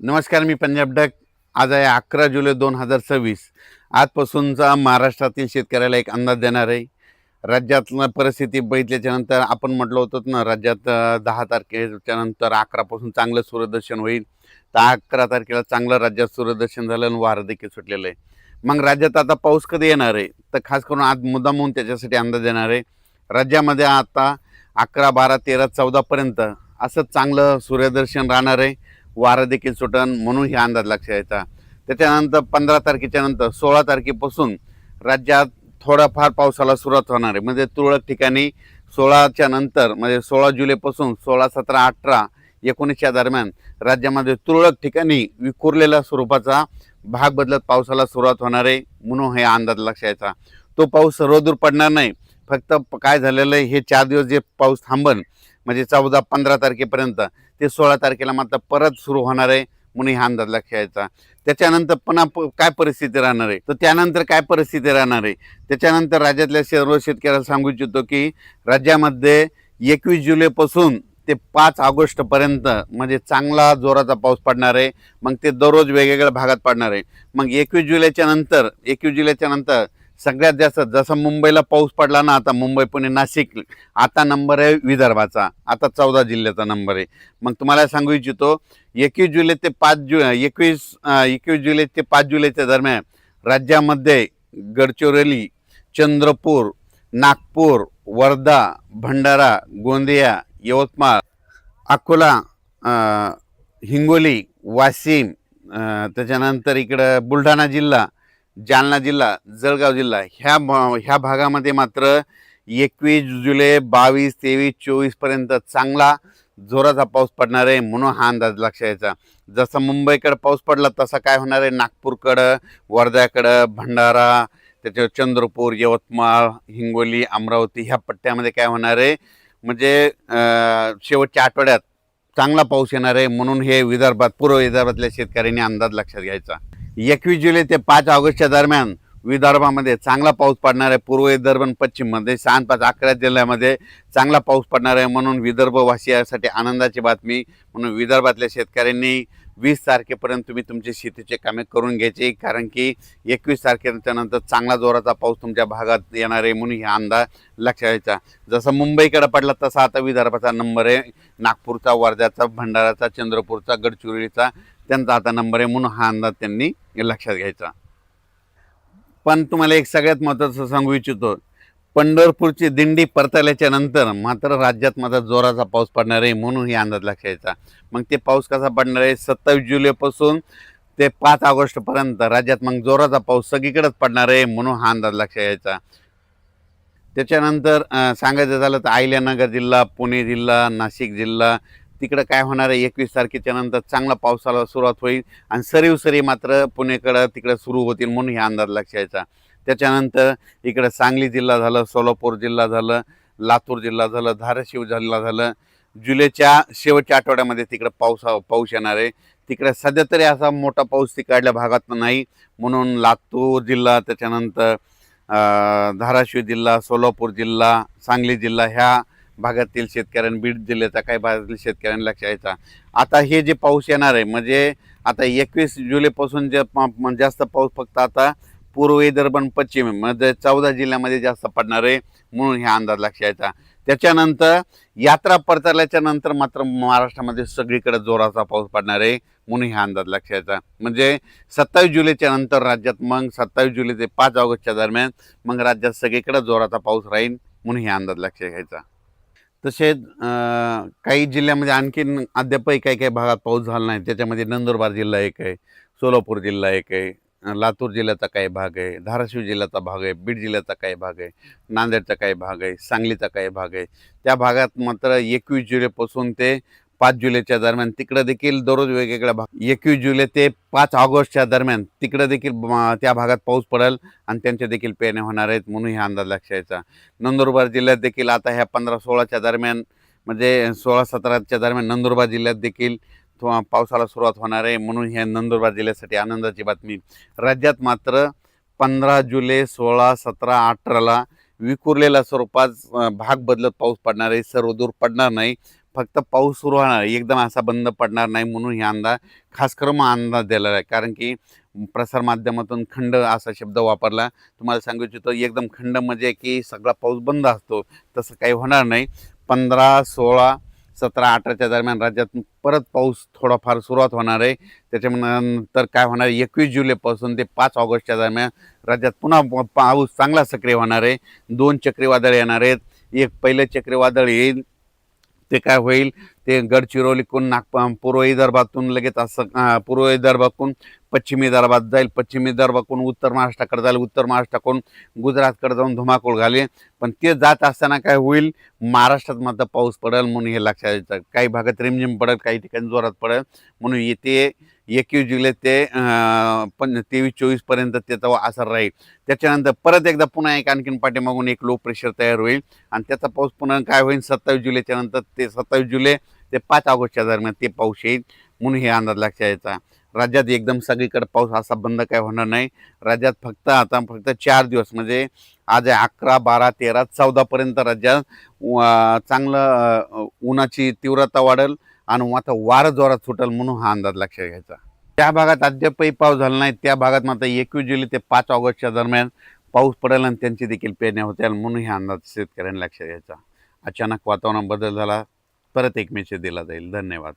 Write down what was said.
नमस्कार, मी पंजाब डक. आज आहे 11 जुलै 2026. आजपासूनचा महाराष्ट्रातील शेतकऱ्याला एक अंदाज देणार आहे. राज्यातलं परिस्थिती बघितल्याच्या नंतर आपण म्हटलं होतं ना, राज्यात 10 तारखेच्या नंतर 11 पासून चांगलं सूर्यदर्शन होईल. तर 11 तारखेला चांगलं राज्यात सूर्यदर्शन झालं आणि वारं देखील सुटलेलं आहे. मग राज्यात आता पाऊस कधी येणार आहे? तर खास करून आज मुद्दामहून त्याच्यासाठी अंदाज देणार आहे. राज्यामध्ये आता 11, 12, 13, 14पर्यंत असं चांगलं सूर्यदर्शन राहणार आहे. वारं देखील सुटन म्हणून हे अंदाज लक्षात यायचा. त्याच्यानंतर 15 तारखेच्या नंतर 16 तारखेपासून राज्यात थोडाफार पावसाला सुरुवात होणार आहे. म्हणजे तुरळक ठिकाणी 16च्या नंतर म्हणजे 16 जुलैपासून 16, 17, 18, 19 दरम्यान राज्यामध्ये तुरळक ठिकाणी विखुरलेल्या स्वरूपाचा भाग बदलत पावसाला सुरुवात होणार आहे म्हणून हे अंदाज लक्षात यायचा. तो पाऊस सर्वदूर पडणार नाही. फक्त काय झालेलं आहे, हे 4 दिवस जे पाऊस थांबन म्हणजे 14, 15 तारखेपर्यंत, ते 16 तारखेला मात्र परत सुरू होणार आहे म्हणून हा अंदाज लक्षात यायचा. त्याच्यानंतर पुन्हा काय परिस्थिती राहणार आहे, तर त्यानंतर काय परिस्थिती राहणार आहे त्याच्यानंतर राज्यातल्या सर्व शेतकऱ्याला सांगू इच्छितो की राज्यामध्ये 21 जुलैपासून ते 5 ऑगस्टपर्यंत म्हणजे चांगला जोराचा पाऊस पडणार आहे. मग ते दररोज वेगवेगळ्या भागात पडणार आहे. मग 21 जुलैच्या नंतर सगळ्यात जास्त जसं मुंबईला पाऊस पडला ना, आता मुंबई, पुणे, नाशिक, आता नंबर आहे विदर्भाचा. आता 14 जिल्ह्याचा नंबर आहे. मग तुम्हाला सांगू इच्छितो 21 जुलै ते 5 जु 21 जुलै ते 5 जुलैच्या दरम्यान राज्यामध्ये गडचिरोली, चंद्रपूर, नागपूर, वर्धा, भंडारा, गोंदिया, यवतमाळ, अकोला, हिंगोली, वाशिम, त्याच्यानंतर इकडं बुलढाणा जिल्हा, जालना जिल्हा, जळगाव जिल्हा, ह्या भागामध्ये मात्र 21 जुलै, 22, 23, 24पर्यंत चांगला जोराचा पाऊस पडणार आहे म्हणून हा अंदाज लक्षात यायचा. जसं मुंबईकडे पाऊस पडला तसा काय होणार आहे, नागपूरकडं, वर्ध्याकडं, भंडारा, त्याच्यावर चंद्रपूर, यवतमाळ, हिंगोली, अमरावती ह्या पट्ट्यामध्ये काय होणार आहे म्हणजे शेवटच्या आठवड्यात चांगला पाऊस येणार आहे म्हणून हे विदर्भात, पूर्व विदर्भातल्या शेतकऱ्यांनी अंदाज लक्षात घ्यायचा. 21 जुलै ते 5 ऑगस्टच्या दरम्यान विदर्भामध्ये चांगला पाऊस पडणार आहे. पूर्व विदर्भ आणि पश्चिममध्ये 6, 5, 11 जिल्ह्यामध्ये चांगला पाऊस पडणार आहे म्हणून विदर्भवासियासाठी आनंदाची बातमी. म्हणून विदर्भातल्या शेतकऱ्यांनी 20 तारखेपर्यंत तुम्ही तुमची शेतीचे कामे करून घ्यायचे, कारण की 21 तारखेच्या नंतर चांगला जोराचा पाऊस तुमच्या भागात येणार आहे म्हणून हा अंदाज लक्षात घ्यायचा. जसं मुंबईकडे पडला तसा आता विदर्भाचा नंबर आहे. नागपूरचा, वर्ध्याचा, भंडाराचा, चंद्रपूरचा, गडचिरोलीचा त्यांचा आता नंबर आहे म्हणून हा अंदाज त्यांनी लक्षात घ्यायचा. पण तुम्हाला एक सगळ्यात महत्त्वाचं सांगू इच्छितो, पंढरपूरची दिंडी परतल्याच्या नंतर मात्र राज्यात माझा जोराचा पाऊस पडणार आहे म्हणून हे अंदाज लक्षात यायचा. मग ते पाऊस कसा पडणार आहे, 27 जुलैपासून ते 5 ऑगस्टपर्यंत राज्यात मग जोराचा पाऊस सगळीकडेच पडणार आहे म्हणून हा अंदाज लक्षात यायचा. त्याच्यानंतर सांगायचं झालं तर अहिल्यानगर जिल्हा, पुणे जिल्हा, नाशिक जिल्हा, तिकडं काय होणार आहे 21 तारखेच्या नंतर चांगला पावसाला सुरुवात होईल आणि सरी मात्र पुणेकडं तिकडं सुरू होतील म्हणून हे अंदाज लक्षात यायचा. त्याच्यानंतर इकडं सांगली जिल्हा झालं, सोलापूर जिल्हा झालं, लातूर जिल्हा झालं, धाराशिव जिल्हा झालं. जुलैच्या शेवटच्या आठवड्यामध्ये तिकडं पाऊस येणार आहे. तिकडे सध्या तरी असा मोठा पाऊस तिकडल्या भागात नाही म्हणून लातूर जिल्हा, त्याच्यानंतर धाराशिव जिल्हा, सोलापूर जिल्हा, सांगली जिल्हा ह्या भागातील शेतकऱ्यांनी, बीड जिल्ह्याचा काही भागातील शेतकऱ्यांनी लक्ष यायचा. आता हे जे पाऊस येणार आहे म्हणजे आता 21 जुलैपासून जे जास्त पाऊस फक्त आता पूर्व विदर्भ आणि पश्चिम म्हणजे 14 जिल्ह्यामध्ये जास्त पडणार आहे म्हणून हा अंदाज लक्षात यायचा. त्याच्यानंतर यात्रा परतल्याच्या नंतर मात्र महाराष्ट्रामध्ये सगळीकडे जोराचा पाऊस पडणार आहे म्हणून हा अंदाज लक्षात यायचा. म्हणजे 27 जुलैच्या नंतर राज्यात मग 27 जुलै ते 5 ऑगस्टच्या दरम्यान मग राज्यात सगळीकडे जोराचा पाऊस राहील म्हणून हा अंदाज लक्षात घ्यायचा. तसेच काही जिल्ह्यामध्ये आणखीन अद्यापही काही काही भागात पाऊस झाला नाही. त्याच्यामध्ये नंदुरबार जिल्हा एक आहे, सोलापूर जिल्हा एक आहे, लातूर जिल्ह्याचा काही भाग आहे, धाराशिव जिल्ह्याचा भाग आहे, बीड जिल्ह्याचा काही भाग आहे, नांदेडचा काही भाग आहे, सांगलीचा काही भाग आहे. त्या भागात मात्र 21 जुलैपासून ते 5 जुलैच्या दरम्यान तिकडं देखील दररोज वेगवेगळ्या भाग 21 जुलै ते 5 ऑगस्टच्या दरम्यान तिकडं देखील त्या भागात पाऊस पडेल आणि त्यांच्या देखील पेरण्या होणार आहेत म्हणून हा अंदाज लक्षात यायचा. नंदुरबार जिल्ह्यात देखील आता ह्या 15-16च्या दरम्यान म्हणजे 16-17च्या दरम्यान नंदुरबार जिल्ह्यात देखील पावसाला सुरुवात होणार आहे म्हणून ह्या नंदुरबार जिल्ह्यासाठी आनंदाची बातमी. राज्यात मात्र 15 जुलै, 16, 17, 18ला विखुरलेल्या स्वरूपात भाग बदलत पाऊस पडणार आहे. सर्वदूर पडणार नाही फक्त पाऊस सुरू होणार, एकदम असा बंद पडणार नाही म्हणून हे अंदाज खास करून मग अंदाज दिलेला आहे. कारण की प्रसारमाध्यमातून खंड असा शब्द वापरला. तुम्हाला सांगू इच्छितो एकदम खंड म्हणजे की सगळा पाऊस बंद असतो, तसं काही होणार नाही. 15, 16, 17, 18च्या दरम्यान राज्यात परत पाऊस थोडाफार सुरुवात होणार आहे. त्याच्यानंतर काय होणार, 21 जुलैपासून ते 5 ऑगस्टच्या दरम्यान राज्यात पुन्हा पाऊस चांगला सक्रिय होणार आहे. 2 चक्रीवादळ येणार आहेत. एक पहिलं चक्रीवादळ येईल, ते काय होईल, ते गडचिरोलीकडून पूर्व विदर्भातून लगेच असं पूर्व विदर्भाकडून पश्चिमी विदर्भात जाईल, पश्चिमी विदर्भाकडून उत्तर महाराष्ट्राकडे जाईल, उत्तर महाराष्ट्राकडून गुजरातकडे जाऊन धुमाकूळ घालेल. पण ते जात असताना काय होईल, महाराष्ट्रात मात्र पाऊस पडेल म्हणून हे लक्षात येतं. काही भागात रिमझिम पडेल, काही ठिकाणी जोरात पडेल. म्हणून येते 21 जुलै ते 23-24 पर्यंत त्याचा असर राहील. त्याच्यानंतर परत एकदा पुन्हा एक आणखीन पाठीमागून एक लो प्रेशर तयार होईल आणि त्याचा पाऊस पुन्हा काय होईल 27 जुलैच्या नंतर, ते 27 जुलै ते 5 ऑगस्टच्या दरम्यान ते पाऊस येईल. म्हणून हे अंदाज लक्षात यायचा. राज्यात एकदम सगळीकडे पाऊस असा बंद काय होणार नाही. राज्यात फक्त 4 दिवस म्हणजे आज 11, 12, 13, 14 पर्यंत राज्यात चांगलं उन्हाची तीव्रता वाढेल आणि आता वारं जोरात सुटेल म्हणून हा अंदाज लक्षात घ्यायचा. त्या भागात अद्यापही पाऊस झाला नाही, त्या भागात मात्र 21 जुलै ते 5 ऑगस्टच्या दरम्यान पाऊस पडेल आणि त्यांची देखील पेरण्या होतील म्हणून हा अंदाज शेतकऱ्यांनी लक्षात घ्यायचा. अचानक वातावरण बदल झाला, परत एक मेसेज दिला जाईल. धन्यवाद.